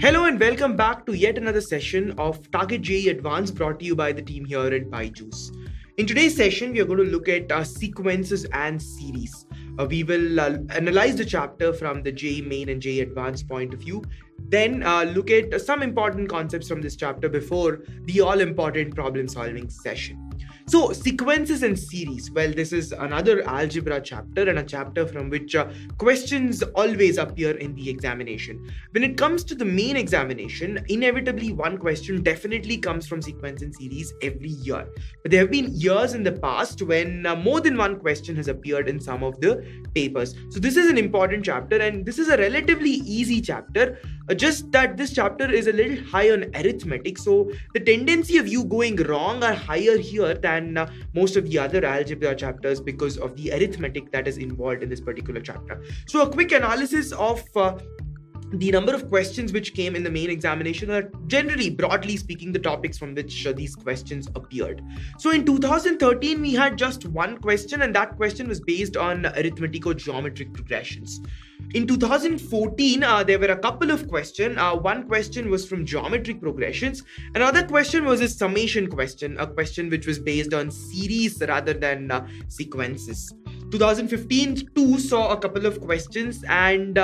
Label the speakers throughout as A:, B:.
A: Hello and welcome back to yet another session of Target JEE Advanced brought to you by the team here at Byju's. In today's session, we are going to look at sequences and series. We will analyze the chapter from the JEE Main and JEE Advanced point of view, then look at some important concepts from this chapter before the all-important problem-solving session. So, sequences and series. Well, this is another algebra chapter and a chapter from which questions always appear in the examination. When it comes to the main examination, inevitably one question definitely comes from sequence and series every year. But there have been years in the past when more than one question has appeared in some of the papers. So, this is an important chapter and this is a relatively easy chapter. Just that this chapter is a little high on arithmetic, so the tendency of you going wrong are higher here than most of the other algebra chapters because of the arithmetic that is involved in this particular chapter. So a quick analysis of the number of questions which came in the main examination are generally, broadly speaking, the topics from which these questions appeared. So in 2013, we had just one question, and that question was based on arithmetic or geometric progressions. In 2014, there were a couple of questions. One question was from geometric progressions. Another question was a summation question, a question which was based on series rather than sequences. 2015 too saw a couple of questions, and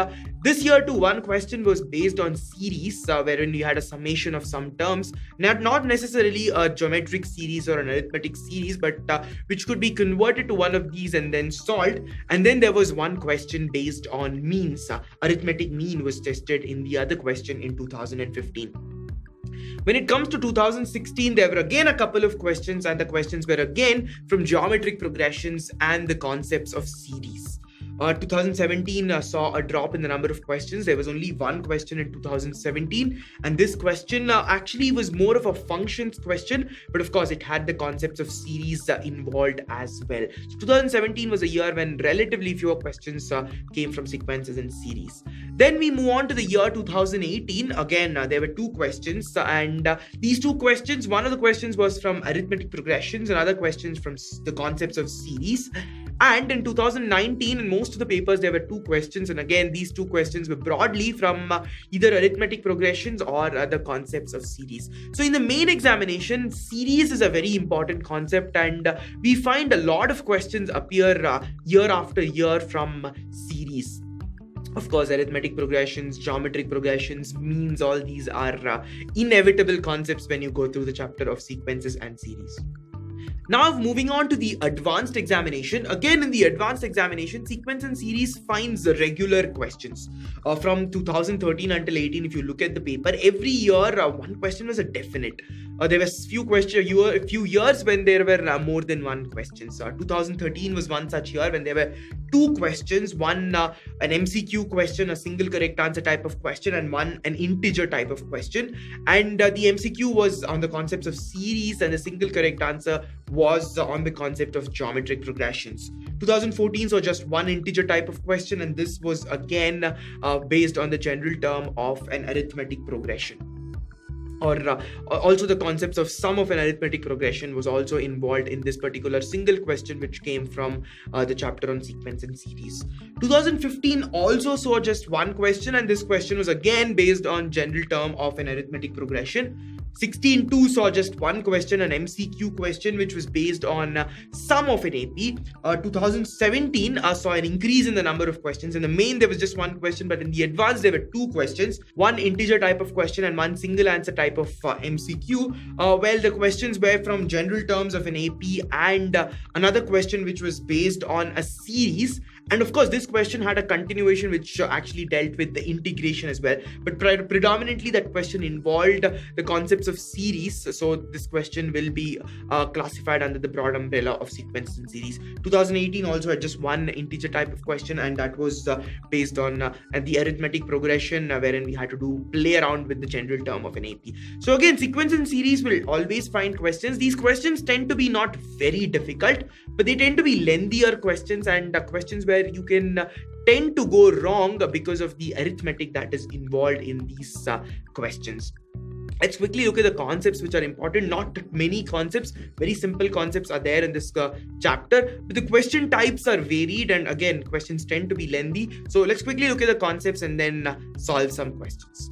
A: this year too one question was based on series, wherein you had a summation of some terms, not necessarily a geometric series or an arithmetic series, but which could be converted to one of these and then solved. And then there was one question based on means. Arithmetic mean was tested in the other question in 2015. When it comes to 2016, there were again a couple of questions, and the questions were again from geometric progressions and the concepts of series. 2017 saw a drop in the number of questions. There was only one question in 2017, and this question actually was more of a functions question, but of course it had the concepts of series involved as well. So 2017 was a year when relatively fewer questions came from sequences and series. Then we move on to the year 2018. Again, there were two questions, and these two questions, one of the questions was from arithmetic progressions, another questions from the concepts of series. And in 2019, in most of the papers, there were two questions. And again, these two questions were broadly from either arithmetic progressions or the concepts of series. So in the main examination, series is a very important concept. And we find a lot of questions appear year after year from series. Of course, arithmetic progressions, geometric progressions, means, all these are inevitable concepts when you go through the chapter of sequences and series. Now moving on to the advanced examination. Again, in the advanced examination, sequence and series finds regular questions. From 2013 until 18, if you look at the paper, every year one question was a definite. There were few years when there were more than one question. So 2013 was one such year when there were two questions, one an MCQ question, a single correct answer type of question, and one an integer type of question. And the MCQ was on the concepts of series, and the single correct answer was on the concept of geometric progressions. 2014 saw just one integer type of question, and this was again based on the general term of an arithmetic progression. Or also the concepts of sum of an arithmetic progression was also involved in this particular single question, which came from the chapter on sequence and series. 2015 also saw just one question, and this question was again based on general term of an arithmetic progression. 16-2 saw just one question, an MCQ question, which was based on sum of an AP. 2017 saw an increase in the number of questions. In the main, there was just one question, but in the advanced, there were two questions, one integer type of question and one single answer type of MCQ. Well, the questions were from general terms of an AP and another question which was based on a series. And of course, this question had a continuation which actually dealt with the integration as well. But predominantly, that question involved the concepts of series. So this question will be classified under the broad umbrella of sequences and series. 2018 also had just one integer type of question, and that was based on the arithmetic progression, wherein we had to play around with the general term of an AP. So again, sequence and series will always find questions. These questions tend to be not very difficult, but they tend to be lengthier questions, and questions where you can tend to go wrong because of the arithmetic that is involved in these questions. Let's quickly look at the concepts which are important. Not many concepts, very simple concepts are there in this chapter, but the question types are varied, and again, questions tend to be lengthy. So let's quickly look at the concepts and then solve some questions.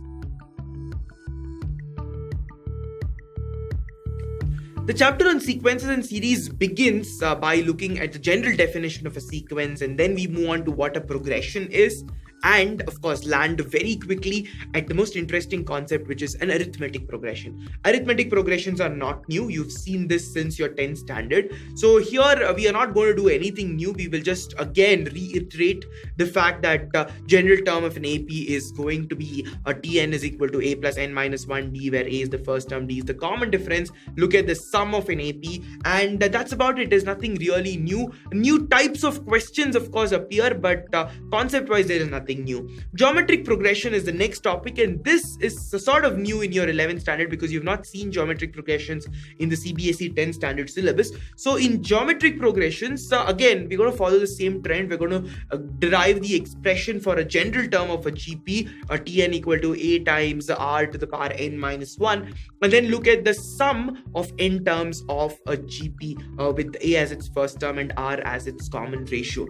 A: The chapter on sequences and series begins by looking at the general definition of a sequence, and then we move on to what a progression is, and of course land very quickly at the most interesting concept, which is an arithmetic progression. Arithmetic progressions are not new. You've seen this since your 10th standard. So here we are not going to do anything new. We will just again reiterate the fact that general term of an AP is going to be a Tn is equal to a plus n minus 1d, where a is the first term, d is the common difference. Look at the sum of an AP, and that's about it. There's nothing really new. New types of questions of course appear, but concept wise there is nothing new. Geometric progression is the next topic, and this is sort of new in your 11th standard because you've not seen geometric progressions in the CBSE 10th standard syllabus. So in geometric progressions, again we're going to follow the same trend. We're going to derive the expression for a general term of a GP, a Tn equal to a times r to the power n minus 1, and then look at the sum of n terms of a GP with a as its first term and r as its common ratio.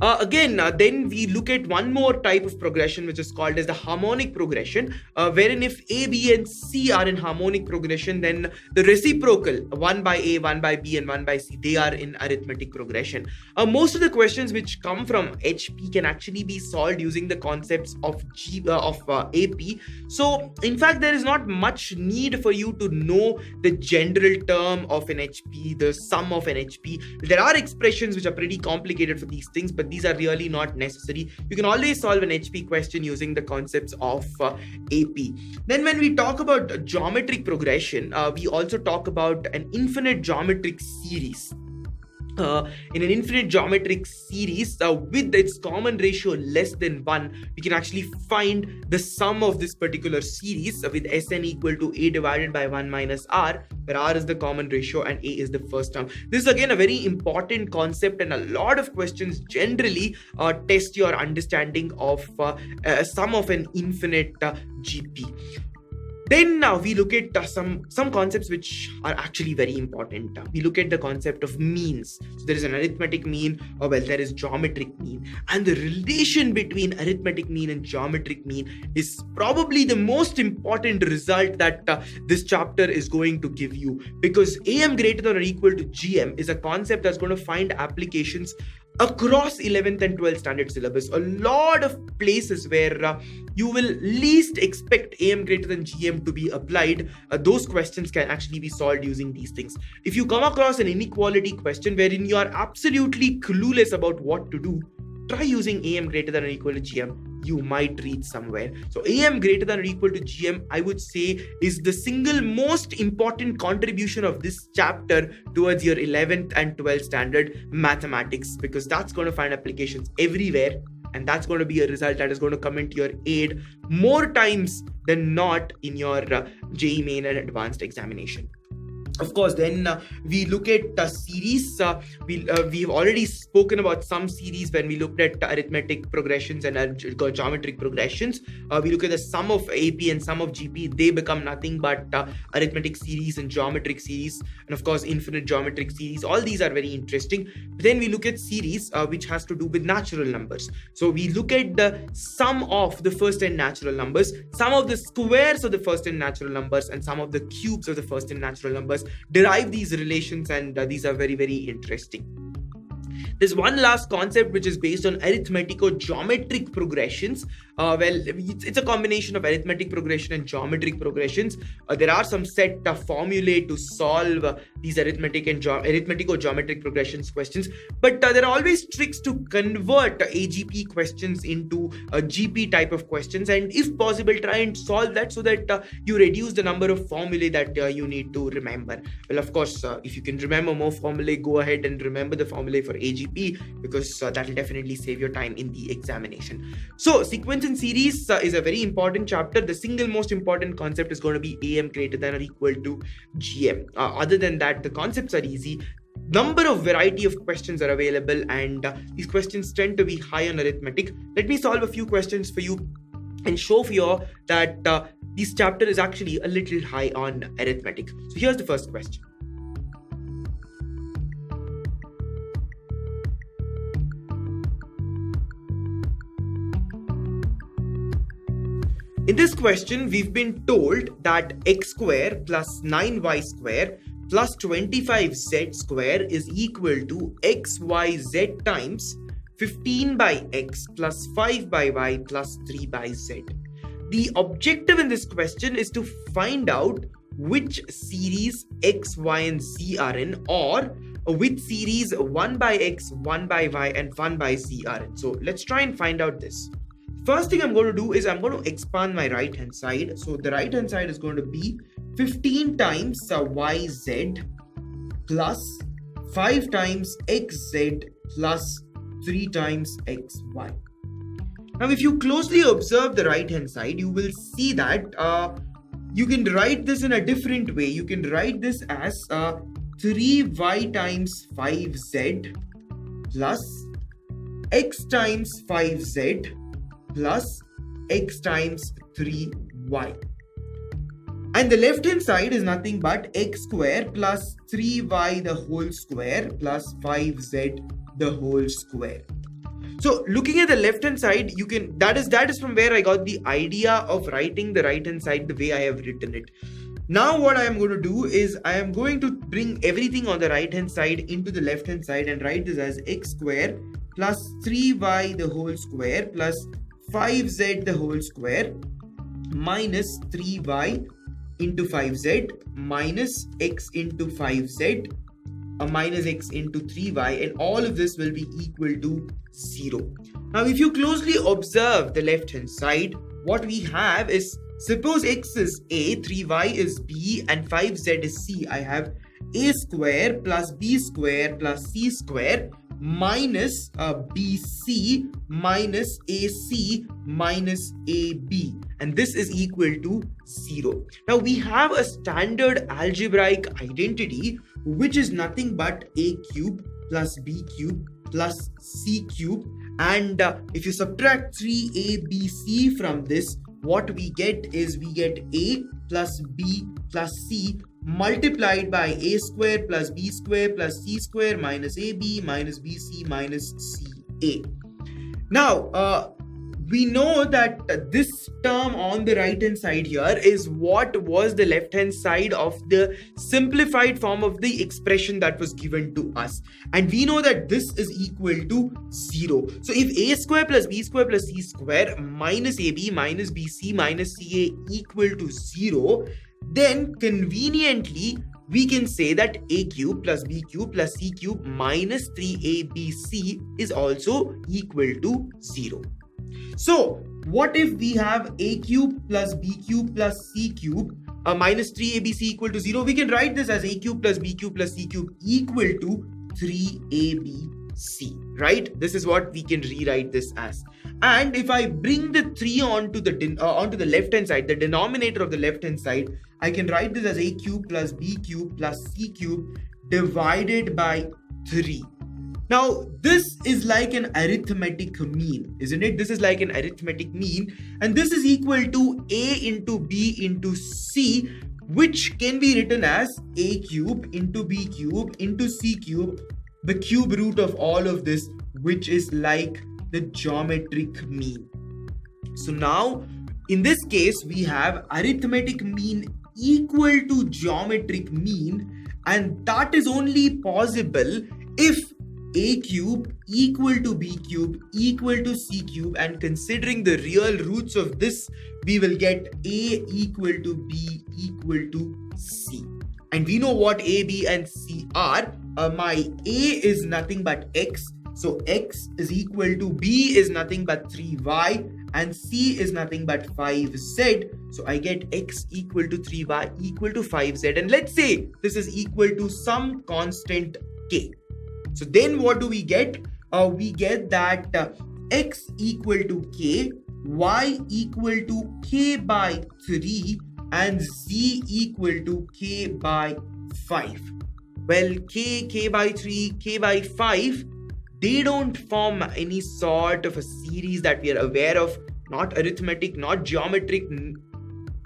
A: Then we look at one more type of progression, which is called as the harmonic progression, wherein if A, B, and C are in harmonic progression, then the reciprocal 1 by A, 1 by B, and 1 by C, they are in arithmetic progression. Most of the questions which come from HP can actually be solved using the concepts of AP. So in fact, there is not much need for you to know the general term of an HP, the sum of an HP. There are expressions which are pretty complicated for these things, but these are really not necessary. You can always solve an HP question using the concepts of AP. Then when we talk about geometric progression, we also talk about an infinite geometric series. In an infinite geometric series with its common ratio less than 1, we can actually find the sum of this particular series with Sn equal to a divided by 1 minus r, where r is the common ratio and a is the first term. This is again a very important concept, and a lot of questions generally test your understanding of sum of an infinite GP. Then now we look at some concepts which are actually very important. We look at the concept of means. So there is an arithmetic mean, or well, there is geometric mean. And the relation between arithmetic mean and geometric mean is probably the most important result that this chapter is going to give you. Because AM greater than or equal to GM is a concept that's going to find applications across 11th and 12th standard syllabus. A lot of places where you will least expect AM greater than GM to be applied, those questions can actually be solved using these things. If you come across an inequality question wherein you are absolutely clueless about what to do, try using AM greater than or equal to GM. You might reach somewhere. So AM greater than or equal to GM, I would say, is the single most important contribution of this chapter towards your 11th and 12th standard mathematics, because that's going to find applications everywhere, and that's going to be a result that is going to come into your aid more times than not in your JEE Main and Advanced examination. Of course, then we look at series. We've already spoken about some series when we looked at arithmetic progressions and geometric progressions. We look at the sum of AP and sum of GP. They become nothing but arithmetic series and geometric series, and of course infinite geometric series. All these are very interesting. But then we look at series which has to do with natural numbers. So we look at the sum of the first n natural numbers, sum of the squares of the first n natural numbers, and sum of the cubes of the first n natural numbers. Derive these relations, and these are very, very interesting. There's one last concept which is based on arithmetico-geometric progressions. It's a combination of arithmetic progression and geometric progressions. There are some set formulae to solve these arithmetic and arithmetico-geometric progressions questions, but there are always tricks to convert AGP questions into a GP type of questions, and if possible, try and solve that so that you reduce the number of formulae that you need to remember. Well, of course, if you can remember more formulae, go ahead and remember the formulae for AGP, because that will definitely save your time in the examination. So sequence and series is a very important chapter. The single most important concept is going to be AM greater than or equal to GM. Other than that, the concepts are easy. Number of variety of questions are available, and these questions tend to be high on arithmetic. Let me solve a few questions for you and show for you that this chapter is actually a little high on arithmetic. So here's the first question. In this question, we've been told that x square plus 9y square plus 25z square is equal to xyz times 15 by x plus 5 by y plus 3 by z. The objective in this question is to find out which series x, y and z are in, or which series 1 by x, 1 by y and 1 by z are in. So let's try and find out this. First thing I'm going to do is I'm going to expand my right hand side. So the right hand side is going to be 15 times yz plus 5 times xz plus 3 times xy. Now if you closely observe the right hand side, you will see that you can write this in a different way. You can write this as 3y times 5z plus x times 5z plus x times 3y. And the left hand side is nothing but x square plus 3y the whole square plus 5z the whole square. So looking at the left hand side, you can that is from where I got the idea of writing the right hand side the way I have written it. Now what I am going to do is I am going to bring everything on the right hand side into the left hand side and write this as x square plus 3y the whole square plus 5z the whole square minus 3y into 5z minus x into 5z minus x into 3y, and all of this will be equal to 0. Now if you closely observe the left hand side, what we have is, suppose x is a, 3y is b and 5z is c. I have a square plus b square plus c square minus bc minus ac minus ab, and this is equal to 0. Now we have a standard algebraic identity which is nothing but a cube plus b cube plus c cube, and if you subtract 3abc from this, what we get is we get a plus b plus c multiplied by a square plus b square plus c square minus ab minus bc minus ca. Now we know that this term on the right hand side here is what was the left hand side of the simplified form of the expression that was given to us, and we know that this is equal to 0. So if a square plus b square plus c square minus ab minus bc minus ca equal to 0, then conveniently we can say that a cube plus b cube plus c cube minus 3abc is also equal to 0. So what if we have a cube plus b cube plus c cube minus 3abc equal to 0? We can write this as a cube plus b cube plus c cube equal to 3abc, right? This is what we can rewrite this as. And if I bring the 3 onto the left hand side, the denominator of the left hand side, I can write this as a cube plus b cube plus c cube divided by 3. Now this is like an arithmetic mean, isn't it? This is like an arithmetic mean, and this is equal to a into b into c, which can be written as a cube into b cube into c cube, the cube root of all of this, which is like the geometric mean. So now in this case we have arithmetic mean equal to geometric mean, and that is only possible if a cube equal to b cube equal to c cube, and considering the real roots of this, we will get a equal to b equal to c. And we know what a, b and c are. My a is nothing but x, so x is equal to b is nothing but 3y, and c is nothing but 5z. So I get x equal to 3y equal to 5z, and let's say this is equal to some constant k. So then what do we get? We get that x equal to k, y equal to k by 3, and z equal to k by 5. Well, k by 3, k by 5, they don't form any sort of a series that we are aware of, not arithmetic, not geometric.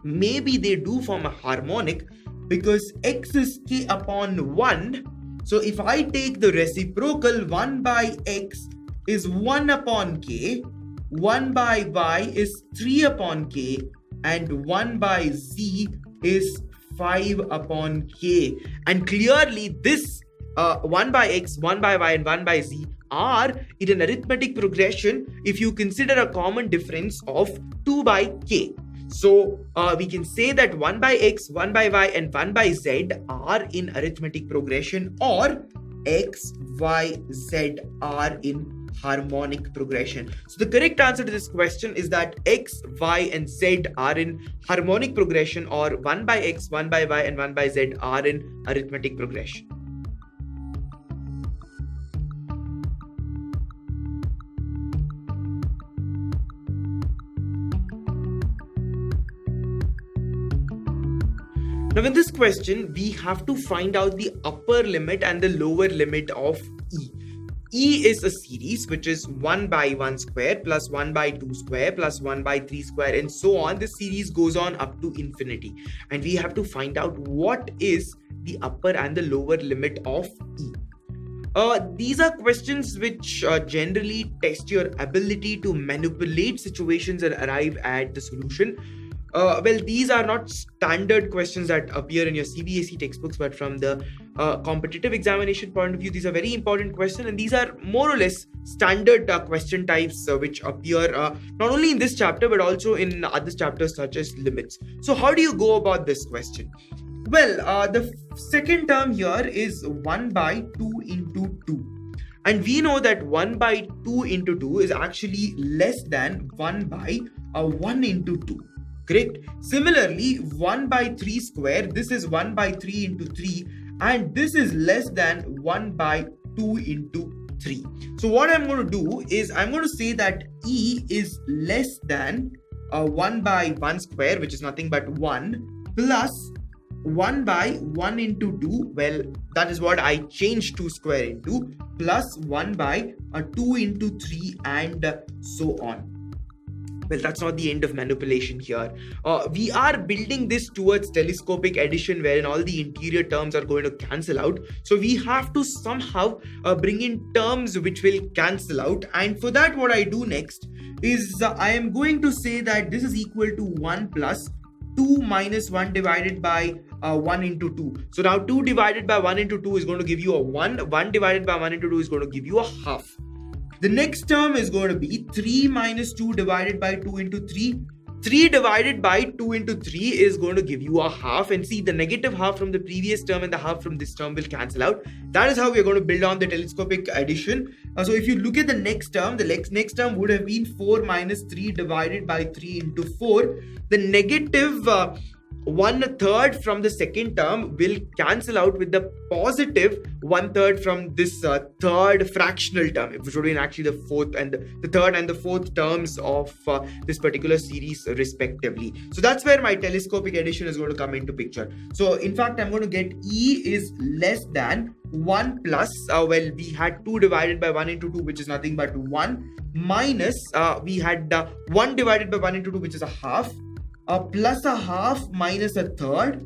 A: Maybe they do form a harmonic because x is k upon 1. So if I take the reciprocal, 1 by x is 1 upon k, 1 by y is 3 upon k, and 1 by z is 5 upon k. And clearly this 1 by x, 1 by y, and 1 by z are in an arithmetic progression if you consider a common difference of 2 by k. So we can say that 1 by x, 1 by y, and 1 by z are in arithmetic progression, or x, y, z are in harmonic progression. So the correct answer to this question is that x, y, and z are in harmonic progression, or 1 by x, 1 by y, and 1 by z are in arithmetic progression. Now in this question, we have to find out the upper limit and the lower limit of E. E is a series which is 1 by 1 square plus 1 by 2 square plus 1 by 3 square and so on. This series goes on up to infinity. And we have to find out what is the upper and the lower limit of E. These are questions which generally test your ability to manipulate situations and arrive at the solution. Well, these are not standard questions that appear in your CBSE textbooks, but from the competitive examination point of view, these are very important questions, and these are more or less standard question types which appear not only in this chapter but also in other chapters such as limits. So how do you go about this question? Well, the second term here is 1 by 2 into 2. And we know that 1 by 2 into 2 is actually less than 1 by 1 into 2. Correct? Similarly, 1 by 3 square, this is 1 by 3 into 3, and this is less than 1 by 2 into 3. So what I'm going to do is I'm going to say that E is less than 1 by 1 square, which is nothing but 1, plus 1 by 1 into 2, well, that is what I changed 2 square into, plus 1 by 2 into 3, and so on. Well, that's not the end of manipulation here. We are building this towards telescopic addition, wherein all the interior terms are going to cancel out. So we have to somehow bring in terms which will cancel out. And for that, what I do next is I am going to say that this is equal to 1 plus 2 minus 1 divided by 1 into 2. So now 2 divided by 1 into 2 is going to give you a 1. 1 divided by 1 into 2 is going to give you a half. The next term is going to be 3 minus 2 divided by 2 into 3. 3 divided by 2 into 3 is going to give you a half. And see, the negative half from the previous term and the half from this term will cancel out. That is how we are going to build on the telescopic addition. So if you look at the next term would have been 4 minus 3 divided by 3 into 4. The negative 1/3 from the second term will cancel out with the positive 1/3 from this third fractional term, which would be actually the fourth and the third and the fourth terms of this particular series respectively. So that's where my telescopic addition is going to come into picture. So in fact, I'm going to get E is less than 1 plus, well, we had 2 divided by 1 into 2, which is nothing but 1, minus we had 1 divided by 1 into 2, which is a half, plus a half minus a third,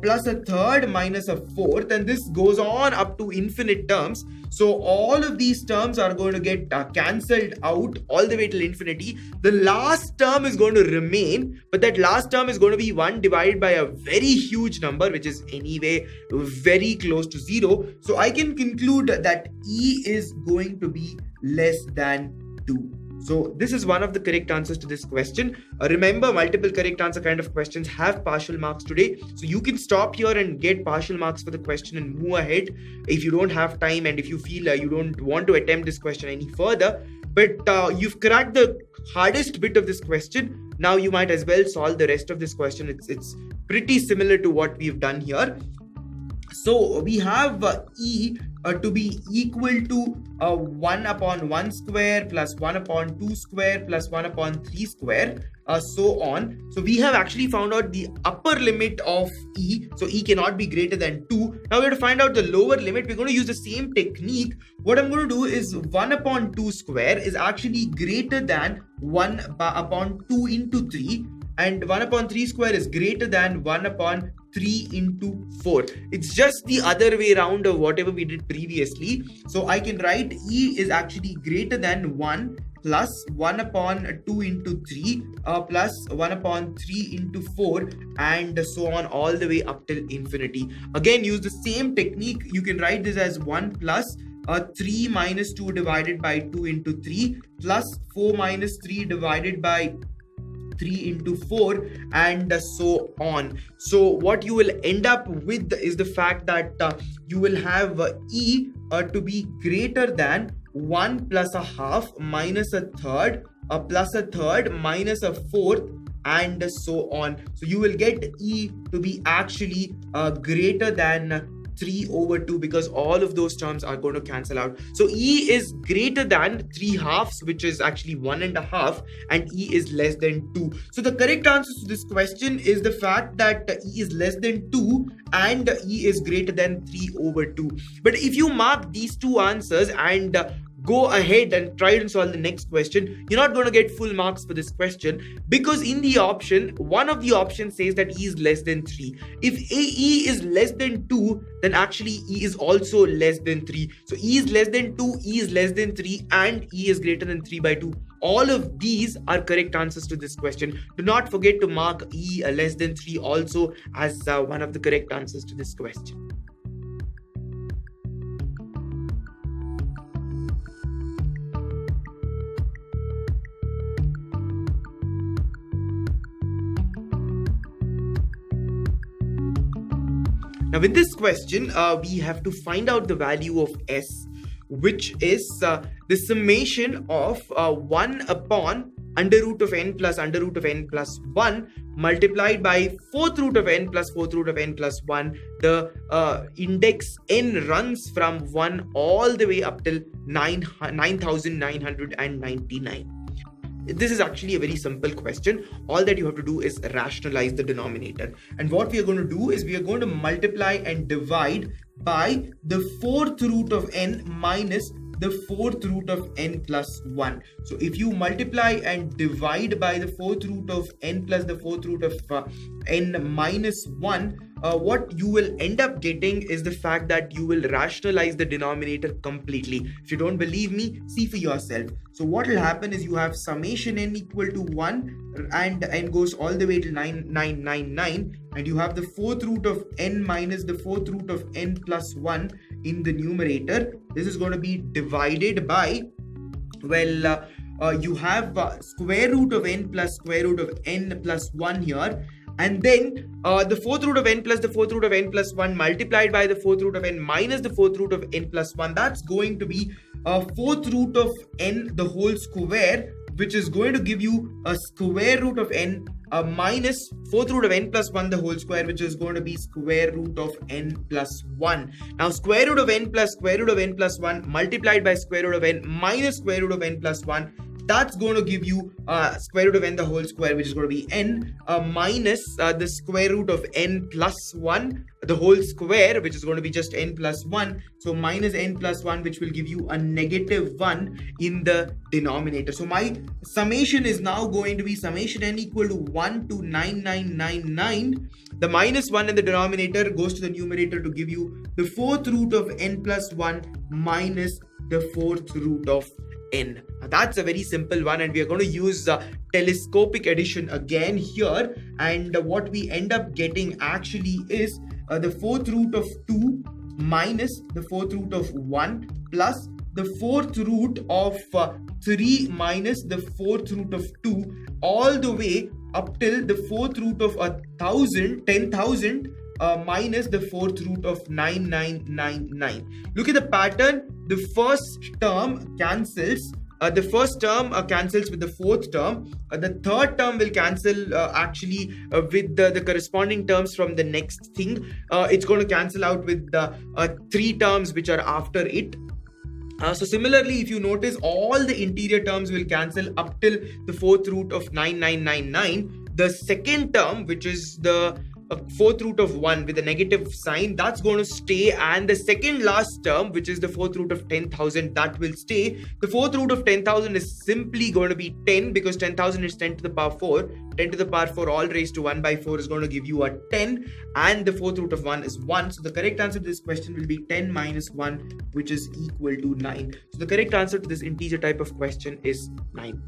A: plus a third minus a fourth, and this goes on up to infinite terms. So all of these terms are going to get cancelled out all the way till infinity. The last term is going to remain, but that last term is going to be 1 divided by a very huge number, which is anyway very close to 0. So I can conclude that E is going to be less than 2. So this is one of the correct answers to this question. Remember, multiple correct answer kind of questions have partial marks today. So you can stop here and get partial marks for the question and move ahead if you don't have time and if you feel you don't want to attempt this question any further. But you've cracked the hardest bit of this question. Now you might as well solve the rest of this question. It's pretty similar to what we've done here. So we have E to be equal to 1 upon 1 square plus 1 upon 2 square plus 1 upon 3 square, so on. So we have actually found out the upper limit of E. So E cannot be greater than 2. Now we have to find out the lower limit. We're going to use the same technique. What I'm going to do is 1 upon 2 square is actually greater than 1 upon 2 into 3. And 1 upon 3 square is greater than 1 upon 3 into 4. It's just the other way around of whatever we did previously. So I can write E is actually greater than 1 plus 1 upon 2 into 3 plus 1 upon 3 into 4 and so on all the way up till infinity. Again, use the same technique. You can write this as 1 plus 3 minus 2 divided by 2 into 3 plus 4 minus 3 divided by 3 into 4 and so on. So what you will end up with is the fact that you will have E to be greater than 1 plus a half minus a third plus a third minus a fourth and so on. So you will get E to be actually greater than 3 over 2 because all of those terms are going to cancel out. So E is greater than 3 halves, which is actually 1.5, and E is less than 2. So the correct answer to this question is the fact that E is less than 2 and E is greater than 3 over 2. But if you mark these two answers and go ahead and try and solve the next question, you're not going to get full marks for this question because in the option, one of the options says that E is less than 3. If E is less than 2, then actually E is also less than 3. So E is less than 2, E is less than 3, and E is greater than 3 by 2. All of these are correct answers to this question. Do not forget to mark E less than 3 also as one of the correct answers to this question. Now with this question, we have to find out the value of S, which is the summation of 1 upon under root of n plus under root of n plus 1 multiplied by 4th root of n plus 4th root of n plus 1. The index n runs from 1 all the way up till 9,999. This is actually a very simple question. All that you have to do is rationalize the denominator. And what we are going to do is we are going to multiply and divide by the 4th root of n minus the 4th root of n plus 1. So if you multiply and divide by the 4th root of n plus the 4th root of n minus 1, what you will end up getting is the fact that you will rationalize the denominator completely. If you don't believe me, see for yourself. So what will happen is you have summation n equal to 1 and n goes all the way to 9999, and you have the 4th root of n minus the 4th root of n plus 1 in the numerator. This is going to be divided by, well, you have square root of n plus square root of n plus 1 here. And then the 4th root of n plus the 4th root of n plus 1 multiplied by the 4th root of n minus the 4th root of n plus 1. That's going to be 4th root of n the whole square, which is going to give you a square root of n minus 4th root of n plus 1 the whole square, which is going to be square root of n plus 1. Now square root of n plus square root of n plus 1 multiplied by square root of n minus square root of n plus 1, that's going to give you square root of n the whole square, which is going to be n minus the square root of n plus 1 the whole square, which is going to be just n plus 1. So minus n plus 1, which will give you a negative 1 in the denominator. So my summation is now going to be summation n equal to 1 to 9999. The minus 1 in the denominator goes to the numerator to give you the 4th root of n plus 1 minus the 4th root of n. Now that's a very simple one, and we are going to use telescopic addition again here, and what we end up getting actually is the 4th root of 2 minus the 4th root of 1 plus the 4th root of 3 minus the 4th root of 2 all the way up till the 4th root of 10,000 minus the 4th root of 9999. Look at the pattern. The first term cancels. The first term cancels with the fourth term. The third term will cancel with the corresponding terms from the next thing. It's going to cancel out with the 3 terms which are after it. So similarly, if you notice, all the interior terms will cancel up till the 4th root of 9999. The second term, which is the a fourth root of 1 with a negative sign, that's going to stay, and the second last term, which is the fourth root of 10,000, that will stay. The fourth root of 10,000 is simply going to be 10, because 10,000 is 10 to the power 4. 10 to the power 4 all raised to 1 by 4 is going to give you a 10, and the fourth root of 1 is 1. So the correct answer to this question will be 10 minus 1, which is equal to 9. So the correct answer to this integer type of question is 9.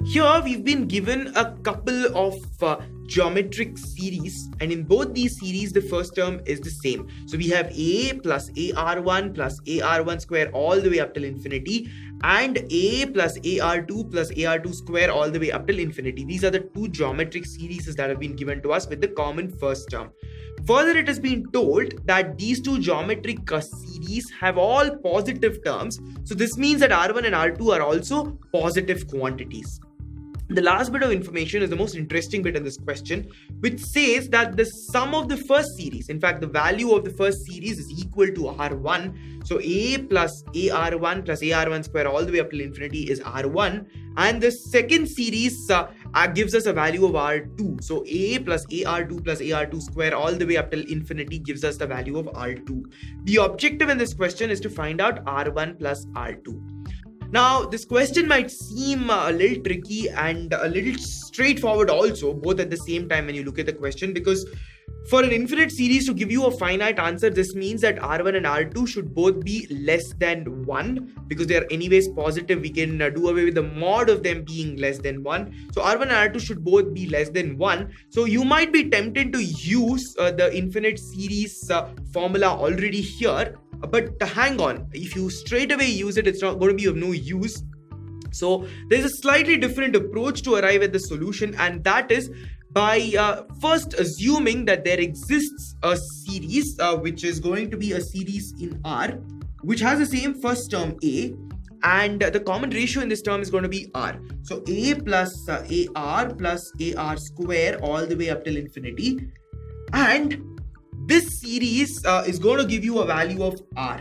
A: Here we've been given a couple of geometric series, and in both these series the first term is the same. So we have a plus ar1 plus ar1 square all the way up till infinity, and a plus ar2 plus ar2 square all the way up till infinity. These are the two geometric series that have been given to us with the common first term. Further, it has been told that these two geometric series have all positive terms. So this means that r1 and r2 are also positive quantities. The last bit of information is the most interesting bit in this question, which says that the sum of the first series, in fact the value of the first series, is equal to r1. So a plus ar1 plus ar1 square all the way up till infinity is r1, and the second series gives us a value of r2. So a plus ar2 plus ar2 square all the way up till infinity gives us the value of r2. The objective in this question is to find out r1 plus r2. Now, this question might seem a little tricky and a little straightforward also, both at the same time when you look at the question, because for an infinite series to give you a finite answer, this means that r1 and r2 should both be less than 1, because they are anyways positive. We can do away with the mod of them being less than 1. So r1 and r2 should both be less than 1. So you might be tempted to use the infinite series formula already here. But hang on, if you straight away use it, it's not going to be of no use. So there's a slightly different approach to arrive at the solution, and that is by first assuming that there exists a series which is going to be a series in R, which has the same first term a, and the common ratio in this term is going to be r. So a plus ar plus ar square all the way up till infinity, and this series is going to give you a value of r.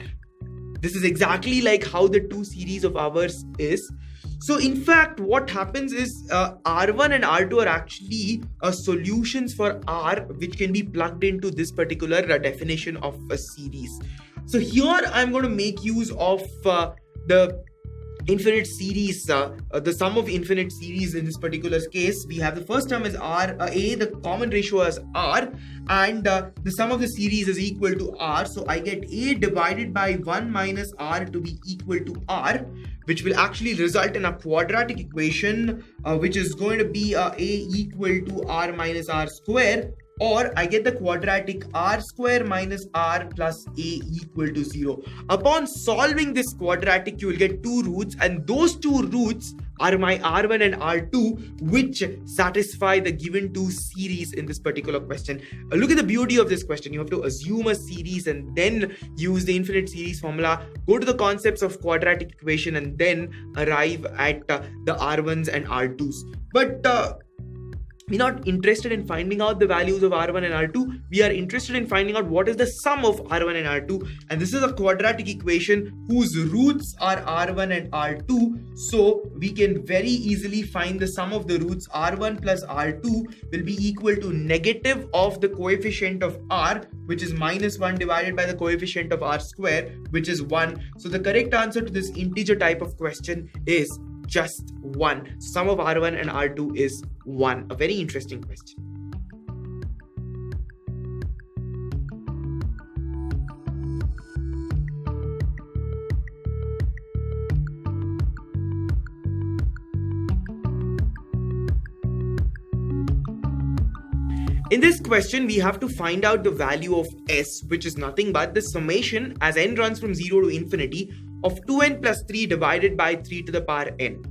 A: This is exactly like how the two series of ours is. So in fact, what happens is R1 and R2 are actually solutions for R, which can be plugged into this particular definition of a series. So here I'm going to make use of the infinite series, the sum of infinite series. In this particular case, we have the first term is r, a, the common ratio is r, and the sum of the series is equal to r. So I get a divided by 1 minus r to be equal to r, which will actually result in a quadratic equation which is going to be a equal to r minus r square, or I get the quadratic r square minus r plus a equal to 0. Upon solving this quadratic, you will get two roots, and those two roots are my r1 and r2, which satisfy the given two series in this particular question. Look at the beauty of this question. You have to assume a series and then use the infinite series formula, go to the concepts of quadratic equation, and then arrive at the r1s and r2s. But we're not interested in finding out the values of R1 and R2. We are interested in finding out what is the sum of R1 and R2. And this is a quadratic equation whose roots are R1 and R2. So we can very easily find the sum of the roots. R1 plus R2 will be equal to negative of the coefficient of R, which is minus 1, divided by the coefficient of R square, which is 1. So the correct answer to this integer type of question is just 1. Sum of R1 and R2 is 1. A very interesting question. In this question, we have to find out the value of s, which is nothing but the summation as n runs from 0 to infinity of 2n plus 3 divided by 3 to the power n.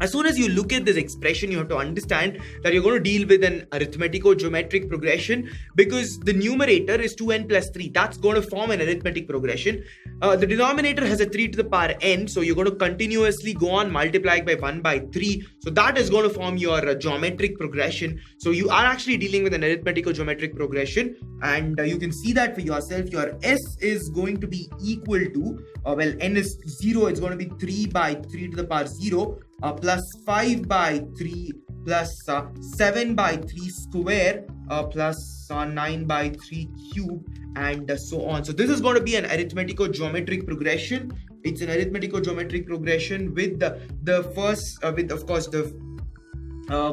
A: As soon as you look at this expression, you have to understand that you're going to deal with an arithmetico-geometric progression, because the numerator is 2n plus 3. That's going to form an arithmetic progression. The denominator has a 3 to the power n, so you're going to continuously go on multiplying by 1 by 3. So that is going to form your geometric progression. So you are actually dealing with an arithmetico-geometric progression, and you can see that for yourself. Your s is going to be equal to, well, n is 0, it's going to be 3 by 3 to the power 0. Plus 5 by 3 plus 7 by 3 square plus 9 by 3 cube, and so on. So this is going to be an arithmetico-geometric progression. It's an arithmetico-geometric progression with the first with, of course, the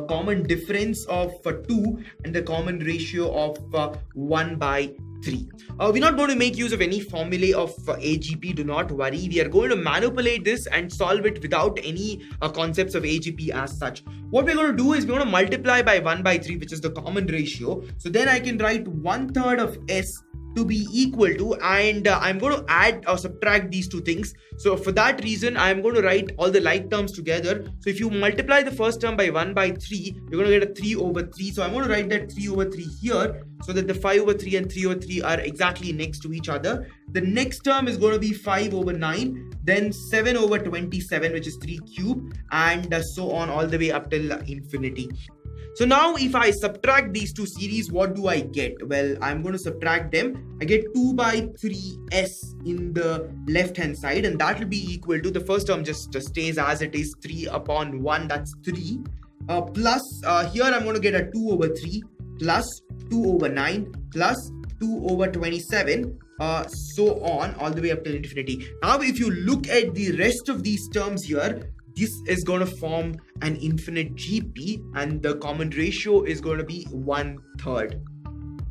A: common difference of 2 and the common ratio of 1 by 3. We're not going to make use of any formulae of AGP, do not worry. We are going to manipulate this and solve it without any concepts of AGP as such. What we're going to do is we're going to multiply by 1 by 3, which is the common ratio. So then I can write 1/3 of S to be equal to, and I'm going to add or subtract these two things. So for that reason, I'm going to write all the like terms together. So if you multiply the first term by 1 by 3, you're going to get a 3 over 3. So I'm going to write that 3 over 3 here, so that the 5 over 3 and 3 over 3 are exactly next to each other. The next term is going to be 5 over 9, then 7 over 27, which is 3 cube, and so on all the way up till infinity. So now if I subtract these two series, what do I get? Well, I'm going to subtract them. I get 2 by 3s in the left hand side, and that will be equal to, the first term just stays as it is, 3 upon 1, that's 3. Plus here I'm going to get a 2 over 3 plus 2 over 9 plus 2 over 27, so on all the way up till infinity. Now if you look at the rest of these terms here, this is going to form an infinite GP, and the common ratio is going to be 1/3.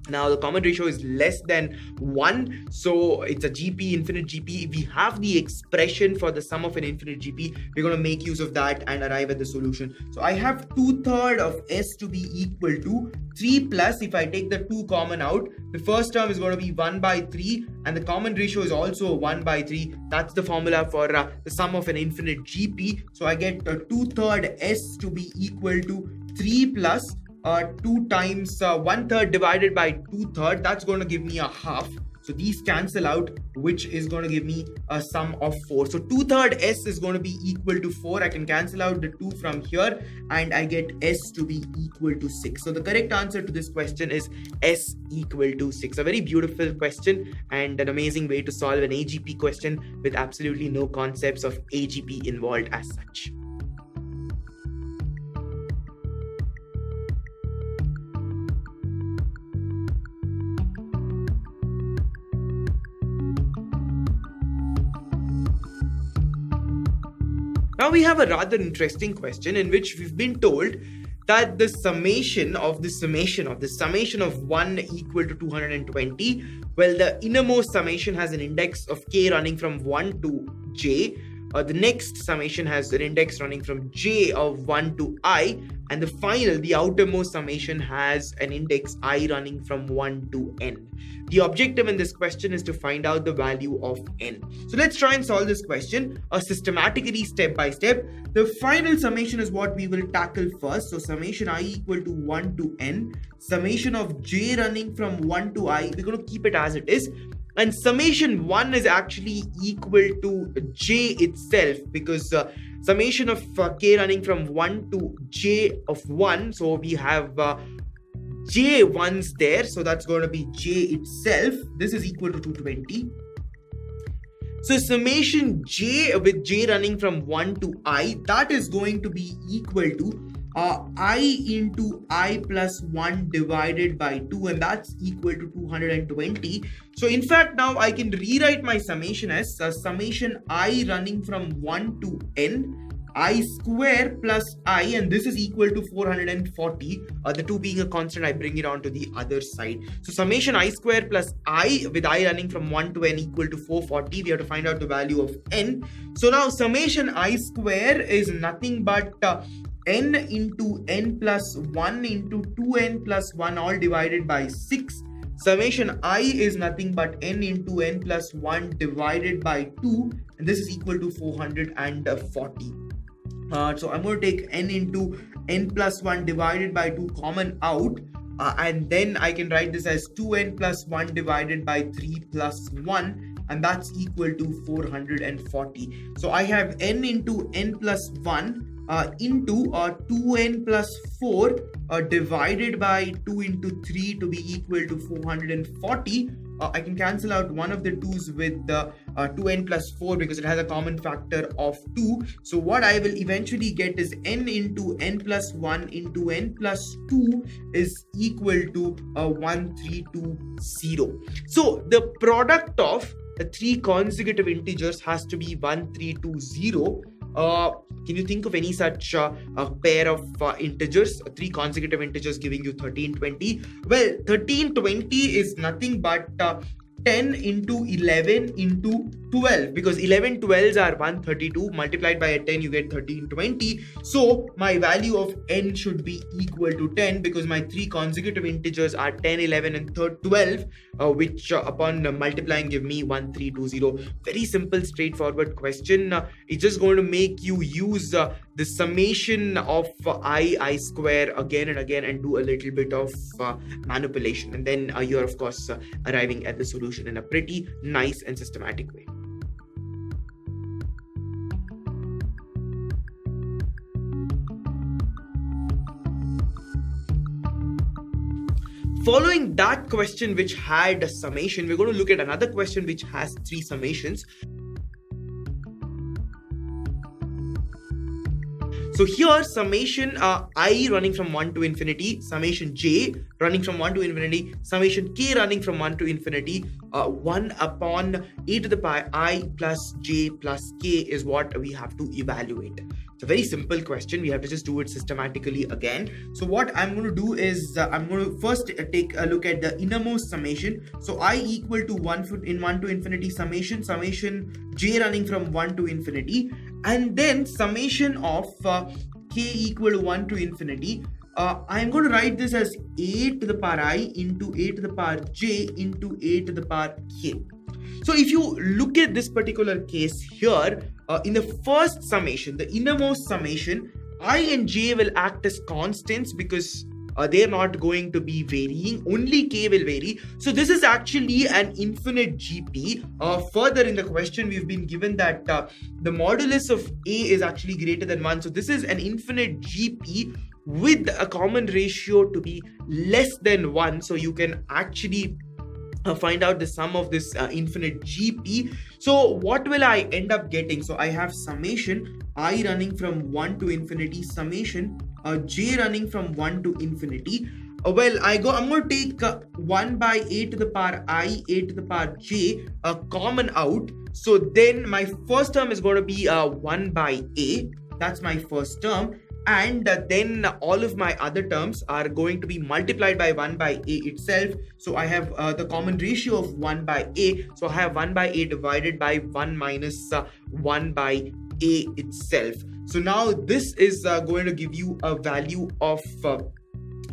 A: Now the common ratio is less than 1, so it's a GP, infinite GP. If we have the expression for the sum of an infinite GP, we're going to make use of that and arrive at the solution. So I have 2/3 of S to be equal to 3 plus, if I take the 2 common out, the first term is going to be 1 by 3, and the common ratio is also 1 by 3. That's the formula for the sum of an infinite GP. So I get 2/3 S to be equal to 3 plus 2 times 1/3 divided by 2/3, that's going to give me a half. So these cancel out, which is going to give me a sum of 4. So 2/3 S is going to be equal to 4. I can cancel out the 2 from here, and I get S to be equal to 6. So the correct answer to this question is S equal to 6. A very beautiful question and an amazing way to solve an AGP question with absolutely no concepts of AGP involved as such. Now we have a rather interesting question in which we've been told that the summation of 1 equal to 220, well, the innermost summation has an index of k running from 1 to j. The next summation has an index running from j of 1 to I, and the outermost summation has an index I running from 1 to n. The objective in this question is to find out the value of n. So let's try and solve this question systematically, step by step. The final summation is what we will tackle first. So summation I equal to 1 to n, summation of j running from 1 to I, we're going to keep it as it is. And summation 1 is actually equal to j itself, because summation of k running from 1 to j of 1, so we have j ones there, so that's going to be j itself. This is equal to 220. So summation j with j running from 1 to I, that is going to be equal to I into I plus 1 divided by 2, and that's equal to 220. So in fact, now I can rewrite my summation as summation I running from 1 to n, I square plus I, and this is equal to 440. The 2 being a constant, I bring it on to the other side. So summation I square plus I with I running from 1 to n equal to 440. We have to find out the value of n. So now summation I square is nothing but n into n plus 1 into 2n plus 1 all divided by 6. Summation I is nothing but n into n plus 1 divided by 2, and this is equal to 440. So I'm going to take n into n plus 1 divided by 2 common out. And then I can write this as 2n plus 1 divided by 3 plus 1, and that's equal to 440. So I have n into n plus 1 into 2n plus 4 divided by 2 into 3 to be equal to 440. I can cancel out one of the 2's with the 2n plus 4 because it has a common factor of 2. So what I will eventually get is n into n plus 1 into n plus 2 is equal to 1320. So the product of the 3 consecutive integers has to be 1320. Can you think of any such pair of integers, 3 consecutive integers giving you 1320? Well, 1320 is nothing but 10 into 11 into 12, because 11 12s are 132, multiplied by a 10 you get 1320. So my value of n should be equal to 10 because my 3 consecutive integers are 10, 11 and 12, which upon multiplying give me 1320. Very simple, straightforward question. It's just going to make you use the summation of I square again and again and do a little bit of manipulation, and then you're of course arriving at the solution in a pretty nice and systematic way. Following that question which had a summation, we're going to look at another question which has 3 summations. So here summation I running from 1 to infinity, summation j running from 1 to infinity, summation k running from 1 to infinity, 1 upon a to the power I plus j plus k is what we have to evaluate. It's a very simple question. We have to just do it systematically again. So what I'm going to do is I'm going to first take a look at the innermost summation. So I equal to 1 to infinity summation j running from 1 to infinity, and then summation of k equal to 1 to infinity. I'm going to write this as a to the power I into a to the power j into a to the power k. So if you look at this particular case here, in the first summation, the innermost summation, I and j will act as constants because they are not going to be varying, only k will vary. So this is actually an infinite GP. Further in the question, we've been given that the modulus of a is actually greater than 1. So this is an infinite GP with a common ratio to be less than 1. So you can actually find out the sum of this infinite GP. So what will I end up getting? So I have summation I running from 1 to infinity, summation j running from 1 to infinity. I'm going to take 1 by a to the power I, a to the power j common out. So then my first term is going to be 1 by a. That's my first term. And then all of my other terms are going to be multiplied by 1 by a itself. So I have the common ratio of 1 by a. So I have 1 by a divided by 1 minus 1 by a itself. So now this is going to give you a value of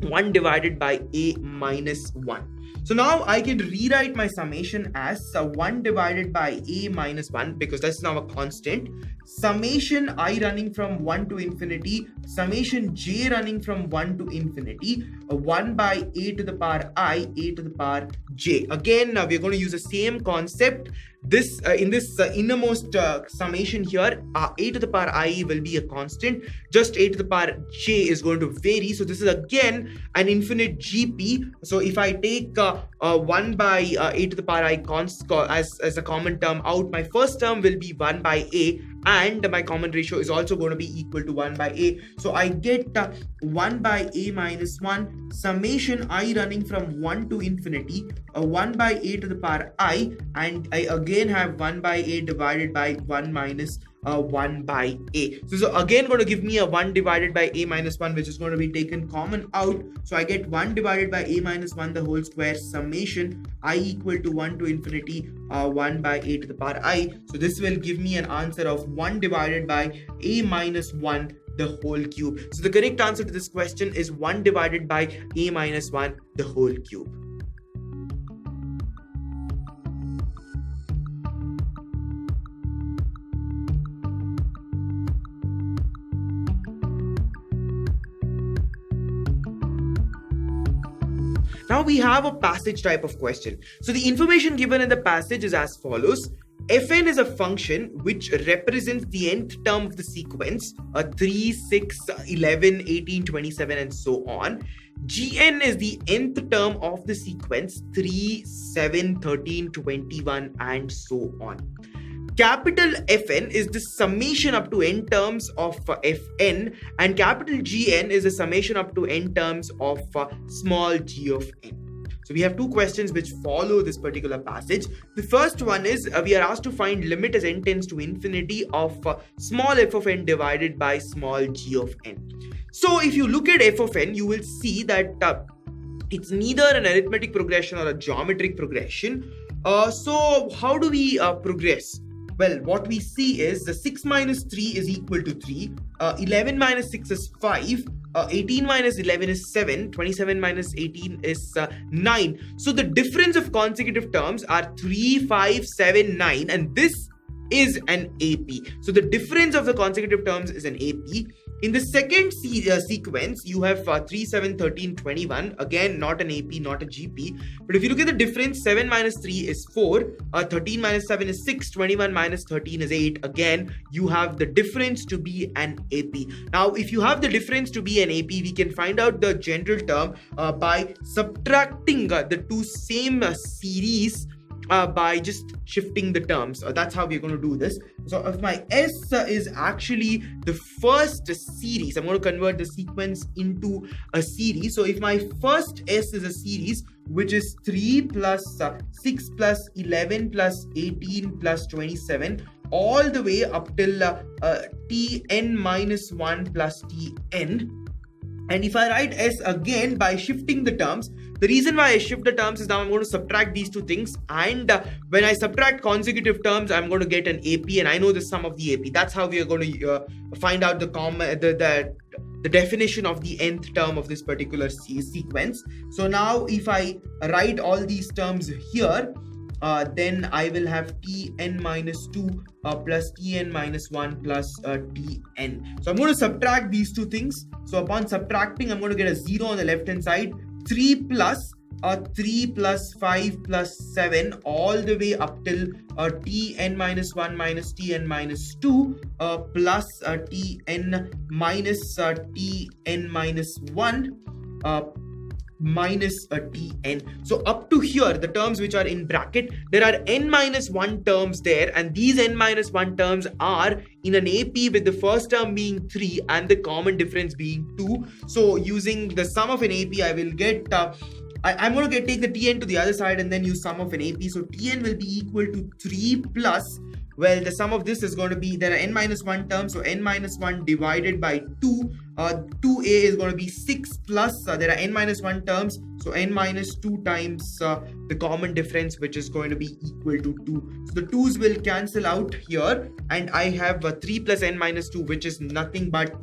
A: 1 divided by a minus 1. So now I can rewrite my summation as 1 divided by a minus 1 because that's now a constant. Summation I running from 1 to infinity, summation j running from 1 to infinity, 1 by a to the power I, a to the power j. Again, we're going to use the same concept. This in this innermost summation here, a to the power I will be a constant, just a to the power j is going to vary. So this is again an infinite GP. So if I take 1 by a to the power I as a common term out, my first term will be 1 by a, and my common ratio is also going to be equal to 1 by a. So I get 1 by a minus 1, summation I running from 1 to infinity, 1 by a to the power I, and I again have 1 by a divided by 1 minus 1 by a. So again going to give me a 1 divided by a minus 1, which is going to be taken common out. So I get 1 divided by a minus 1 the whole square, summation I equal to 1 to infinity 1 by a to the power I. So this will give me an answer of 1 divided by a minus 1 the whole cube. So the correct answer to this question is 1 divided by a minus 1 the whole cube. Now we have a passage type of question. So the information given in the passage is as follows. Fn is a function which represents the nth term of the sequence 3, 6, 11, 18, 27 and so on. Gn is the nth term of the sequence 3, 7, 13, 21 and so on. Capital Fn is the summation up to n terms of Fn, and capital Gn is the summation up to n terms of small g of n. So we have two questions which follow this particular passage. The first one is we are asked to find limit as n tends to infinity of small f of n divided by small g of n. So if you look at f of n, you will see that it's neither an arithmetic progression or a geometric progression. So how do we progress? Well, what we see is the 6 minus 3 is equal to 3, 11 minus 6 is 5, 18 minus 11 is 7, 27 minus 18 is 9. So the difference of consecutive terms are 3, 5, 7, 9, and this is an AP. So the difference of the consecutive terms is an AP. In the second sequence, you have 3, 7, 13, 21. Again, not an AP, not a GP. But if you look at the difference, 7 minus 3 is 4. 13 minus 7 is 6. 21 minus 13 is 8. Again, you have the difference to be an AP. Now, if you have the difference to be an AP, we can find out the general term by subtracting the two same series by just shifting the terms. That's how we're going to do this. So if my S is actually the first series, I'm going to convert the sequence into a series. So if my first S is a series, which is 3 plus 6 plus 11 plus 18 plus 27, all the way up till Tn minus 1 plus Tn. And if I write S again by shifting the terms, the reason why I shift the terms is now I'm going to subtract these two things, and when I subtract consecutive terms, I'm going to get an AP, and I know the sum of the AP. That's how we are going to find out the definition of the nth term of this particular sequence. So now if I write all these terms here, then I will have Tn minus 2 plus Tn minus 1 plus Tn. So I'm going to subtract these two things. So upon subtracting, I'm going to get a 0 on the left hand side. 3 plus 5 plus 7 all the way up till Tn minus 1 minus Tn minus 2 plus Tn minus Tn minus 1 minus a Tn. So up to here, the terms which are in bracket, there are n minus 1 terms there, and these n minus 1 terms are in an AP with the first term being 3 and the common difference being 2. So using the sum of an AP, I will get I'm going to take the Tn to the other side and then use sum of an AP. So Tn will be equal to 3 plus, well, the sum of this is going to be, there are n minus 1 terms, so n minus 1 divided by 2, 2a is going to be 6 plus, there are n minus 1 terms, so n minus 2 times the common difference, which is going to be equal to 2. So the 2's will cancel out here, and I have 3 plus n minus 2, which is nothing but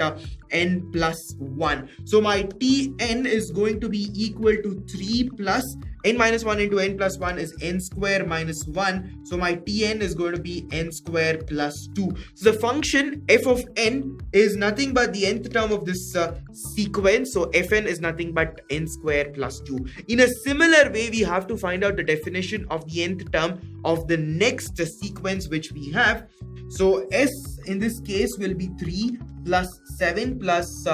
A: n plus 1. So my Tn is going to be equal to 3 plus n minus 1 into n plus 1 is n square minus 1. So my Tn is going to be n square plus 2. So the function f of n is nothing but the nth term of this sequence. So fn is nothing but n square plus 2. In a similar way, we have to find out the definition of the nth term of the next sequence which we have. So s in this case will be 3 plus 7 plus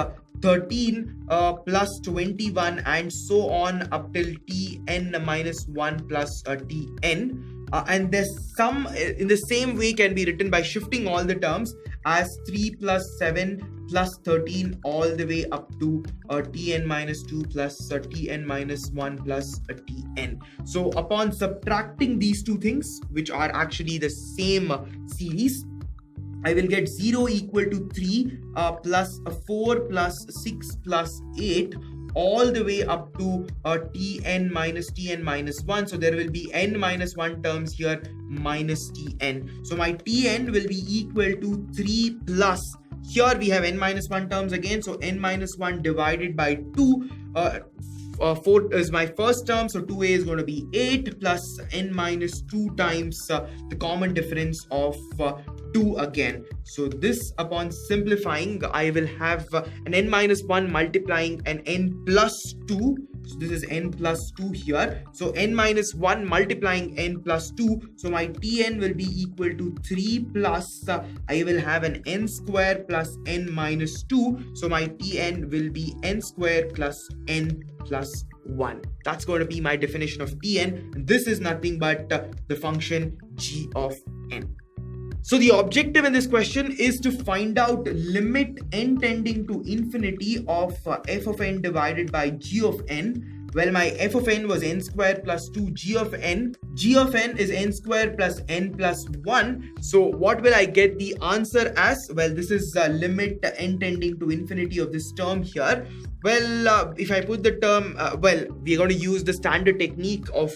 A: 13 plus 21 and so on up till Tn minus 1 plus Tn. And the sum in the same way can be written by shifting all the terms as 3 plus 7 plus 13 all the way up to Tn minus 2 plus Tn minus 1 plus Tn. So upon subtracting these two things, which are actually the same series, I will get 0 equal to 3 plus 4 plus 6 plus 8 all the way up to Tn minus 1. So there will be n minus 1 terms here minus Tn. So my Tn will be equal to 3 plus, here we have n minus 1 terms again. So n minus 1 divided by 2. 4 is my first term, so 2a is going to be 8 plus n minus 2 times the common difference of 2 again. So this, upon simplifying, I will have an n minus 1 multiplying an n plus 2. So this is n plus 2 here. So n minus 1 multiplying n plus 2. So my Tn will be equal to 3 plus, I will have an n square plus n minus 2. So my Tn will be n square plus n plus 1. That's going to be my definition of Tn. And this is nothing but the function g of n. So the objective in this question is to find out limit n tending to infinity of f of n divided by g of n. Well, my f of n was n square plus 2 g of n. G of n is n square plus n plus 1. So what will I get the answer as? Well, this is limit n tending to infinity of this term here. Well, if I put the term, well, we are going to use the standard technique of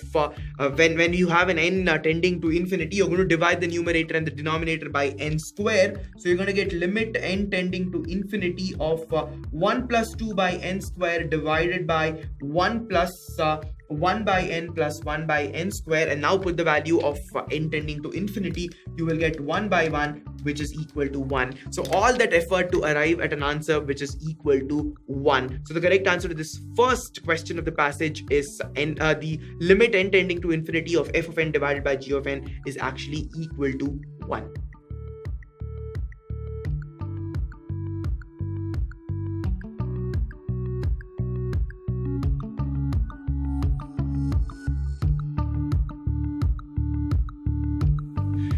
A: when you have an n tending to infinity, you're going to divide the numerator and the denominator by n square. So you're going to get limit n tending to infinity of 1 plus 2 by n square divided by 1 plus 1 by n plus 1 by n square, and now put the value of n tending to infinity. You will get 1 by 1, which is equal to 1. So all that effort to arrive at an answer which is equal to 1. So the correct answer to this first question of the passage is the limit n tending to infinity of f of n divided by g of n is actually equal to 1.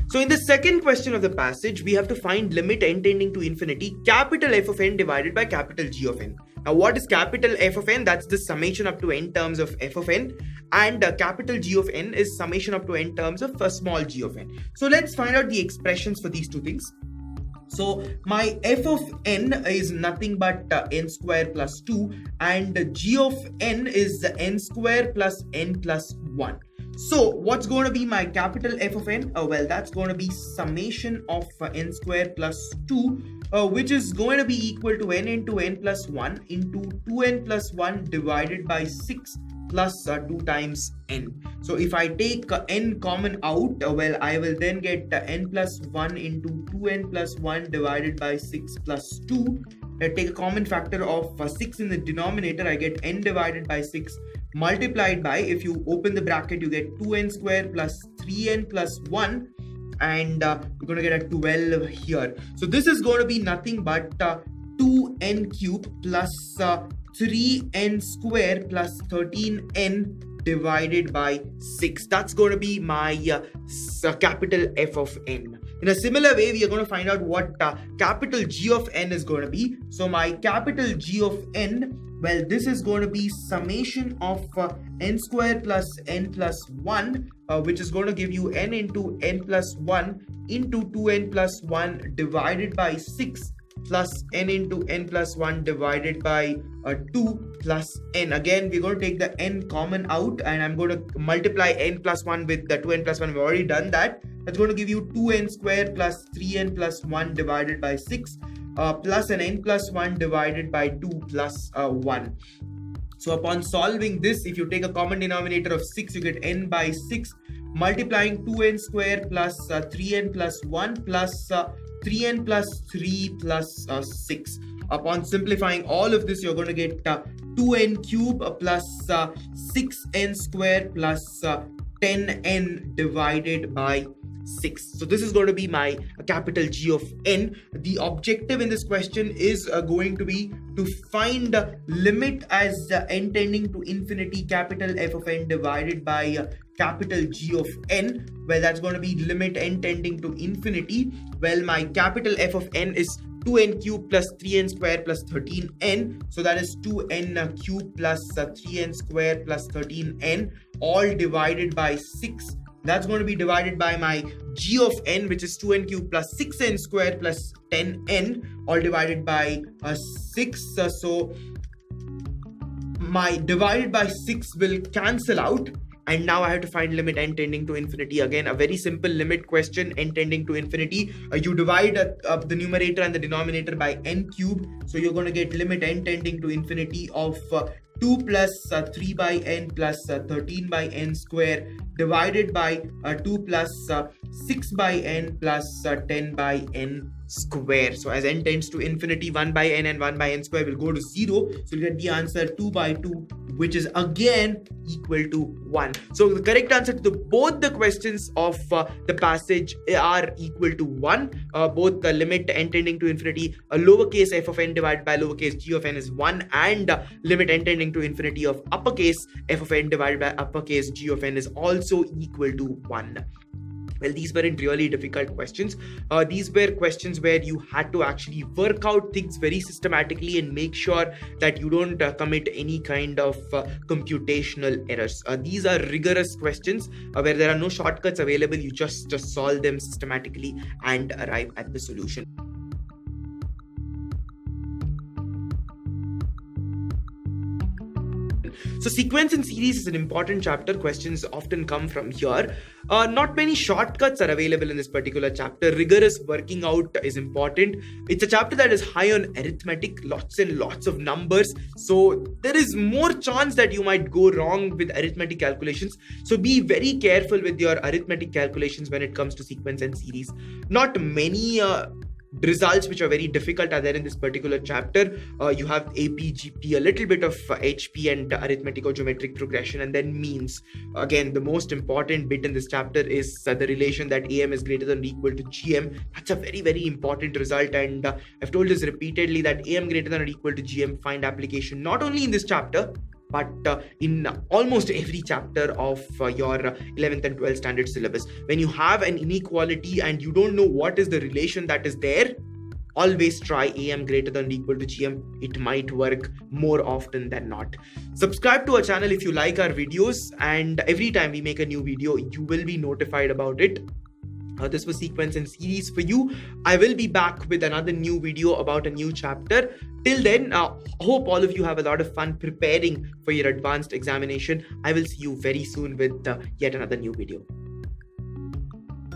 A: So in the second question of the passage, we have to find limit n tending to infinity capital F of n divided by capital G of n. Now what is capital F of n? That's the summation up to n terms of f of n, and capital G of n is summation up to n terms of small g of n. So let's find out the expressions for these two things. So my f of n is nothing but n square plus 2, and g of n is n square plus n plus 1. So what's going to be my capital F of n? Well, that's going to be summation of n square plus 2, which is going to be equal to n into n plus 1 into 2n plus 1 divided by 6 plus 2 times n. So if I take n common out, well, I will then get n plus 1 into 2n plus 1 divided by 6 plus 2. Take a common factor of 6 in the denominator, I get n divided by 6 multiplied by, if you open the bracket, you get 2n square plus 3n plus 1, and you're going to get a 12 here. So this is going to be nothing but 2n cube plus 3n square plus 13n divided by 6. That's going to be my capital F of n. In a similar way, we are going to find out what capital G of n is going to be. So my capital G of n, well, this is going to be summation of n square plus n plus 1, which is going to give you n into n plus 1 into 2n plus 1 divided by 6 plus n into n plus 1 divided by 2 plus n. Again, we're going to take the n common out, and I'm going to multiply n plus 1 with the 2n plus 1. We've already done that. That's going to give you 2n square plus 3n plus 1 divided by 6 plus an n plus 1 divided by 2 plus 1. So upon solving this, if you take a common denominator of 6, you get n by 6 multiplying 2n square plus 3n plus 1 plus 3n plus 3 plus 6. Upon simplifying all of this, you're going to get 2n cube plus 6n square plus 10n divided by 6. So this is going to be my capital G of n. The objective in this question is going to be to find limit as n tending to infinity capital F of n divided by capital G of n. Well, that's going to be limit n tending to infinity. Well, my capital F of n is 2n cube plus 3n square plus 13n. So that is 2n cube plus 3n square plus 13n, all divided by 6. That's going to be divided by my G of n, which is 2n cube plus 6n square plus 10n, all divided by 6. So my divided by 6 will cancel out. And now I have to find limit n tending to infinity. Again, a very simple limit question, n tending to infinity. You divide the numerator and the denominator by n cube. So you're going to get limit n tending to infinity of 2 plus 3 by n plus 13 by n square divided by 2 plus 6 by n plus 10 by n square. So as n tends to infinity, 1 by n and 1 by n square will go to 0. So you'll get the answer 2 by 2, which is again equal to 1. So the correct answer to both the questions of the passage are equal to 1. Both the limit n tending to infinity, a lowercase f of n divided by lowercase g of n is 1, and limit n tending to infinity of uppercase f of n divided by uppercase g of n is also equal to 1. Well, these weren't really difficult questions. These were questions where you had to actually work out things very systematically and make sure that you don't commit any kind of computational errors. These are rigorous questions where there are no shortcuts available. You just solve them systematically and arrive at the solution. So sequence and series is an important chapter. Questions often come from here. Not many shortcuts are available in this particular chapter. Rigorous working out is important. It's a chapter that is high on arithmetic, lots and lots of numbers. So there is more chance that you might go wrong with arithmetic calculations. So be very careful with your arithmetic calculations when it comes to sequence and series. Not many results which are very difficult are there in this particular chapter. You have AP, GP, a little bit of HP and arithmetic or geometric progression, and then means. Again, the most important bit in this chapter is the relation that AM is greater than or equal to GM. That's a very, very important result, and I've told this repeatedly that AM greater than or equal to GM find application not only in this chapter but in almost every chapter of your 11th and 12th standard syllabus. When you have an inequality and you don't know what is the relation that is there, always try AM greater than or equal to GM. It might work more often than not. Subscribe to our channel if you like our videos, and every time we make a new video, you will be notified about it. This was sequence and series for you. I will be back with another new video about a new chapter. Till then, hope all of you have a lot of fun preparing for your advanced examination. I will see you very soon with yet another new video.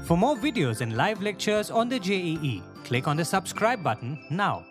B: For more videos and live lectures on the JEE, click on the subscribe button now.